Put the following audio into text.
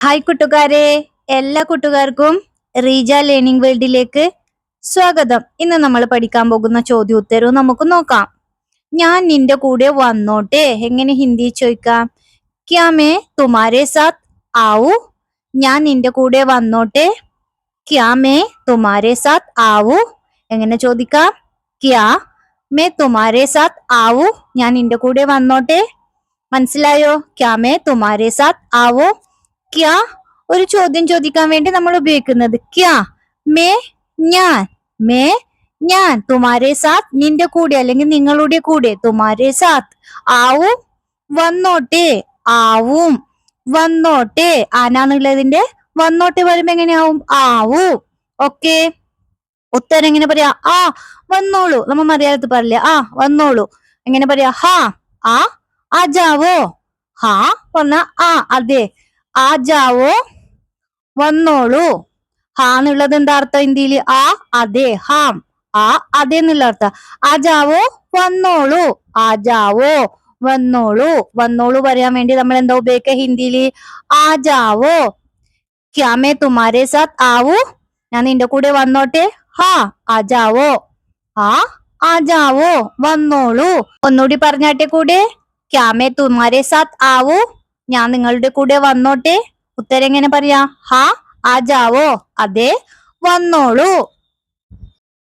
Hi കൂട്ടുകാരെ, എല്ലാ കൂട്ടുകാർക്കും റീജ ലേണിംഗ് വേൾഡിലേക്ക് സ്വാഗതം. ഇന്ന് നമ്മൾ പഠിക്കാൻ പോകുന്ന ചോദ്യോത്തരവും നമുക്ക് നോക്കാം. ഞാൻ നിന്റെ കൂടെ വന്നോട്ടെ എങ്ങനെ ഹിന്ദി ചോദിക്കാം? ക്യാ മേ തുമാരേ സാത്ത് ആവൂ? ഞാൻ നിന്റെ കൂടെ വന്നോട്ടെ. ക്യാ മേ തുമാരേ സാത്ത് ആവൂ? എങ്ങനെ ചോദിക്കാം? ക്യാ മേ തുമാരേ സാത്ത് ആവൂ? ഞാൻ നിന്റെ കൂടെ വന്നോട്ടെ. മനസ്സിലായോ? ക്യാ മേ തുമാരേ സാത്ത് ആവോ? ക്യാ ഒരു ചോദ്യം ചോദിക്കാൻ വേണ്ടി നമ്മൾ ഉപയോഗിക്കുന്നത്. ക്യാ മേ ഞാൻ, മേ ഞാൻ, തുമാരേ സാത്ത് നിന്റെ കൂടെ അല്ലെങ്കിൽ നിങ്ങളുടെ കൂടെ, തുമാരേ സാത്ത്. ആവും വന്നോട്ടെ, ആവും വന്നോട്ടെ. ആനാന്നുള്ളതിന്റെ വന്നോട്ടെ വരുമ്പോ എങ്ങനെയാവും? ആവും. ഓക്കെ, ഉത്തരം എങ്ങനെ പറയാ? ആ വന്നോളൂ. നമ്മ മലയാളത്തിൽ പറയില്ലേ ആ വന്നോളൂ, എങ്ങനെ പറയാ? ഹാ ആ ജാവോ. ഹാ പറഞ്ഞ ആ അതെ, ആ ജാവോ വന്നോളൂ. ഹാ എന്നുള്ളത് എന്താ അർത്ഥം ഹിന്ദിയില്? ആ അതെ, ഹാം ആ അതെ എന്നുള്ള അർത്ഥം. ആ ജാവോ വന്നോളൂ, ആ ജാവോ വന്നോളൂ. വന്നോളൂ പറയാൻ വേണ്ടി നമ്മൾ എന്താ ഉപയോഗിക്കുക ഹിന്ദിയില്? ആ ജാവോ. ക്യാ മേ തുമാരേ സാത്ത് ആവൂ? ഞാൻ നിന്റെ കൂടെ വന്നോട്ടെ. ഹാ ആ ജാവോ. ആ ജാവോ വന്നോളൂ. ഒന്നുകൂടി പറഞ്ഞാട്ടെ കൂടെ. ക്യാ മേ തുമാരേ സാത്ത് ആവൂ? ഞാൻ നിങ്ങളുടെ കൂടെ വന്നോട്ടെ. ഉത്തരം എങ്ങനെ പറയാ? ഹാ ആ ജാവോ, അതെ വന്നോളൂ.